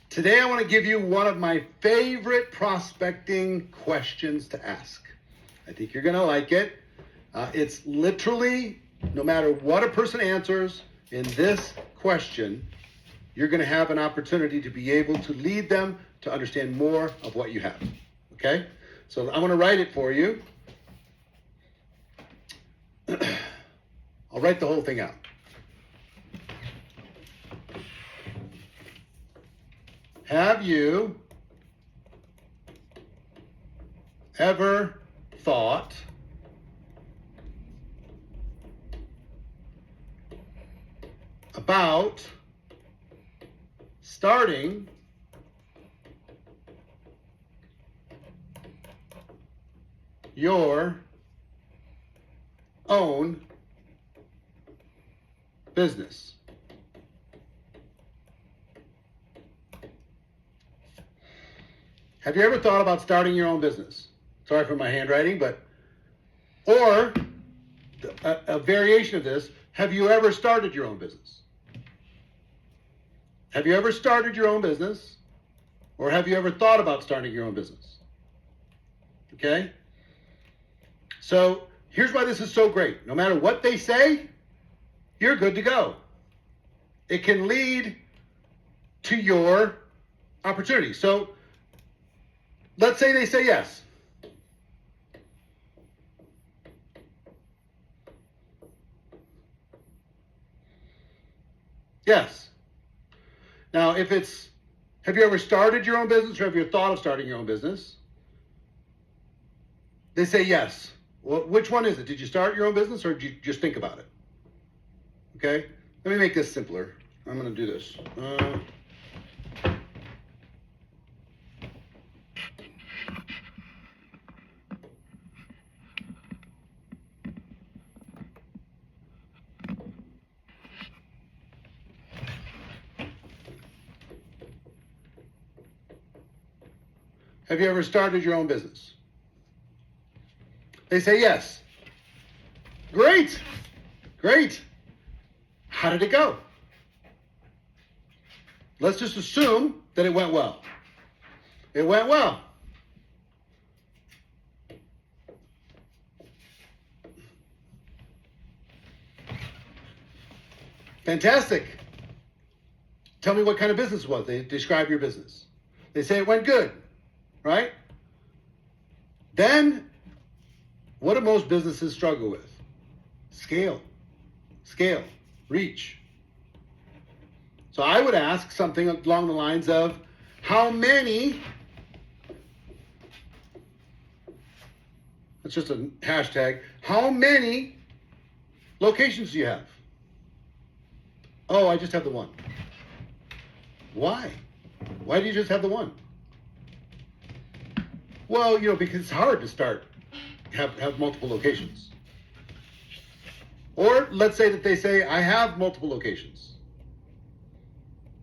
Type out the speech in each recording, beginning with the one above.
Today I want to give you one of my favorite prospecting questions to ask. I think you're going to like it. It's literally, no matter what a person answers in this question, you're going to have an opportunity to be able to lead them to understand more of what you have. Okay? So I'm going to write it for you. I'll write the whole thing out. Have you ever thought about starting your own business? Have you ever thought about starting your own business? Sorry for my handwriting, or a variation of this, have you ever started your own business? Have you ever started your own business? Or have you ever thought about starting your own business? Okay? So here's why this is so great. No matter what they say, you're good to go. It can lead to your opportunity. So let's say they say yes. Yes. Now, if it's, have you ever started your own business or have you thought of starting your own business? They say yes. Well, which one is it? Did you start your own business or did you just think about it? Okay? Let me make this simpler. I'm going to do this. Have you ever started your own business? They say yes. Great. Great. How did it go? Let's just assume that it went well. It went well. Fantastic. Tell me what kind of business it was. They describe your business. They say it went good, right? Then, what do most businesses struggle with? Scale, reach. So I would ask something along the lines of, how many, that's just a hashtag, how many locations do you have? Oh, I just have the one. Why? Why do you just have the one? Well, because it's hard to have multiple locations. Or let's say that they say, I have multiple locations.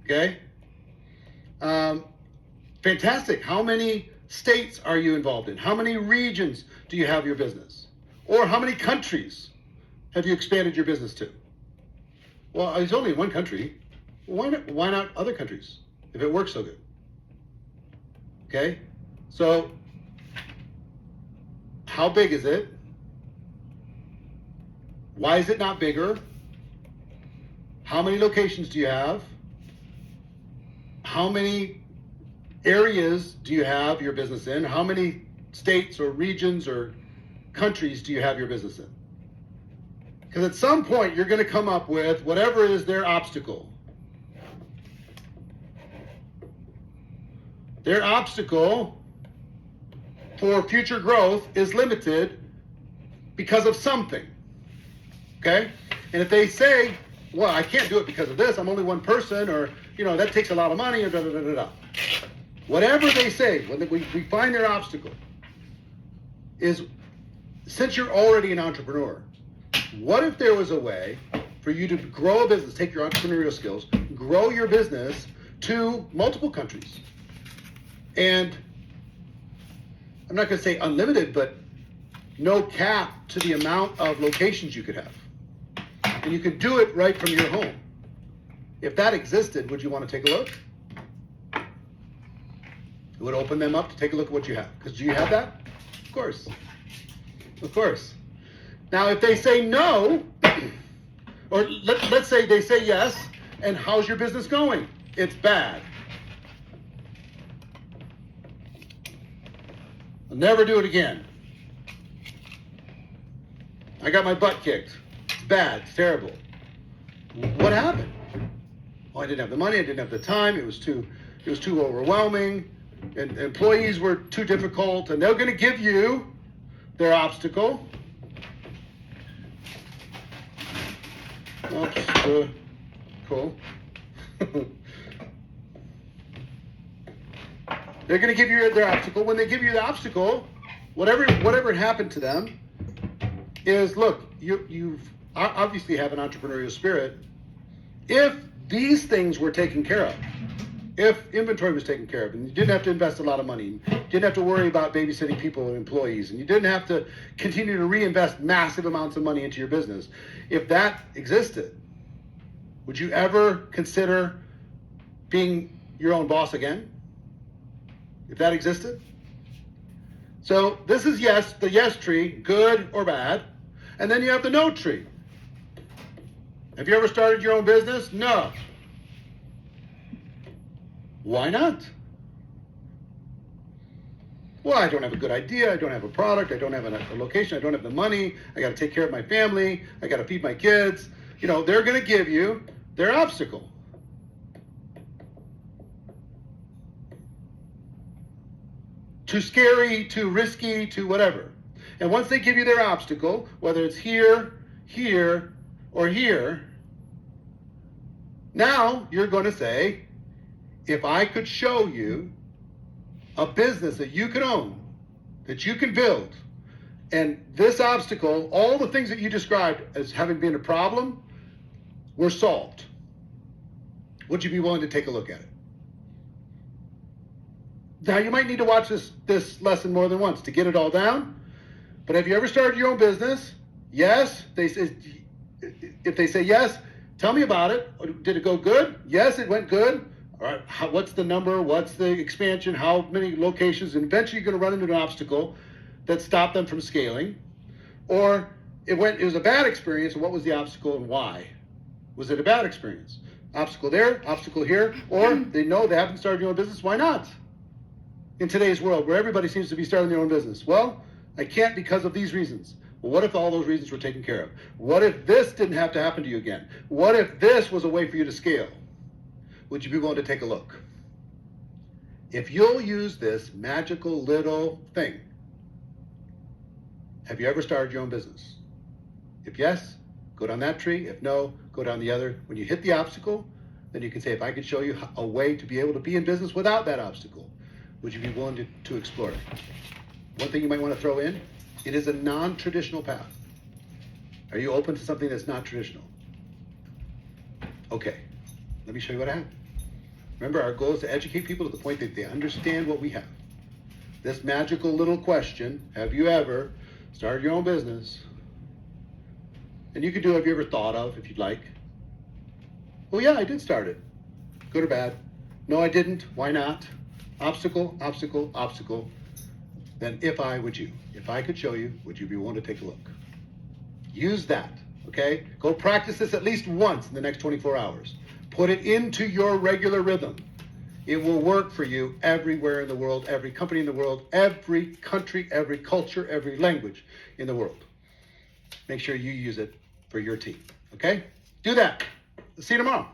Okay? Fantastic. How many states are you involved in? How many regions do you have your business? Or how many countries have you expanded your business to? Well, it's only one country. Why not other countries if it works so good? Okay? So, how big is it? Why is it not bigger? How many locations do you have? How many areas do you have your business in? How many states or regions or countries do you have your business in? Because at some point you're going to come up with whatever is their obstacle. Their obstacle for future growth is limited because of something. Okay? And if they say, well, I can't do it because of this, I'm only one person, or, that takes a lot of money, or da-da-da-da-da. Whatever they say, when we find their obstacle, is, since you're already an entrepreneur, what if there was a way for you to grow a business, take your entrepreneurial skills, grow your business to multiple countries? And I'm not going to say unlimited, but no cap to the amount of locations you could have. And you could do it right from your home. If that existed, would you want to take a look? would open them up to take a look at what you have. Because do you have that? Of course. Of course. Now, if they say no, or let's say they say yes, and how's your business going? It's bad. I'll never do it again. I got my butt kicked. It's bad. It's terrible. What happened? Well, I didn't have the money. I didn't have the time. It was too overwhelming. And employees were too difficult. And they're going to give you their obstacle. Cool. They're going to give you their obstacle. When they give you the obstacle, whatever happened to them is, look, you obviously have an entrepreneurial spirit. If these things were taken care of, if inventory was taken care of, and you didn't have to invest a lot of money, you didn't have to worry about babysitting people and employees, and you didn't have to continue to reinvest massive amounts of money into your business, if that existed, would you ever consider being your own boss again? If that existed? So this is yes, the yes tree, good or bad. And then you have the no tree. Have you ever started your own business? No. Why not? Well, I don't have a good idea. I don't have a product. I don't have a location. I don't have the money. I got to take care of my family. I got to feed my kids. You know, they're going to give you their obstacle. Too scary, too risky, too whatever. And once they give you their obstacle, whether it's here, here, or here, now you're going to say, if I could show you a business that you can own, that you can build, and this obstacle, all the things that you described as having been a problem, were solved, would you be willing to take a look at it? Now, you might need to watch this lesson more than once to get it all down. But have you ever started your own business? Yes. If they say yes, tell me about it. Did it go good? Yes, it went good. All right. What's the number? What's the expansion? How many locations? And eventually you're going to run into an obstacle that stopped them from scaling. Or it was a bad experience. And what was the obstacle and why? Was it a bad experience? Obstacle there, obstacle here. Or they know they haven't started your own business. Why not? In today's world where everybody seems to be starting their own business. Well, I can't because of these reasons. Well, what if all those reasons were taken care of? What if this didn't have to happen to you again? What if this was a way for you to scale? Would you be willing to take a look? If you'll use this magical little thing, have you ever started your own business? If yes, go down that tree. If no, go down the other. When you hit the obstacle, then you can say, if I could show you a way to be able to be in business without that obstacle, would you be willing to explore it? One thing you might want to throw in, it is a non-traditional path. Are you open to something that's not traditional? Okay, let me show you what I have. Remember, our goal is to educate people to the point that they understand what we have. This magical little question, have you ever started your own business? And you can do, have you ever thought of, if you'd like. Well, yeah, I did start it. Good or bad? No, I didn't. Why not? Obstacle, obstacle, obstacle. Then if I could show you, would you be willing to take a look? Use that, okay? Go practice this at least once in the next 24 hours. Put it into your regular rhythm. It will work for you everywhere in the world, every company in the world, every country, every culture, every language in the world. Make sure you use it for your team, okay? Do that. See you tomorrow.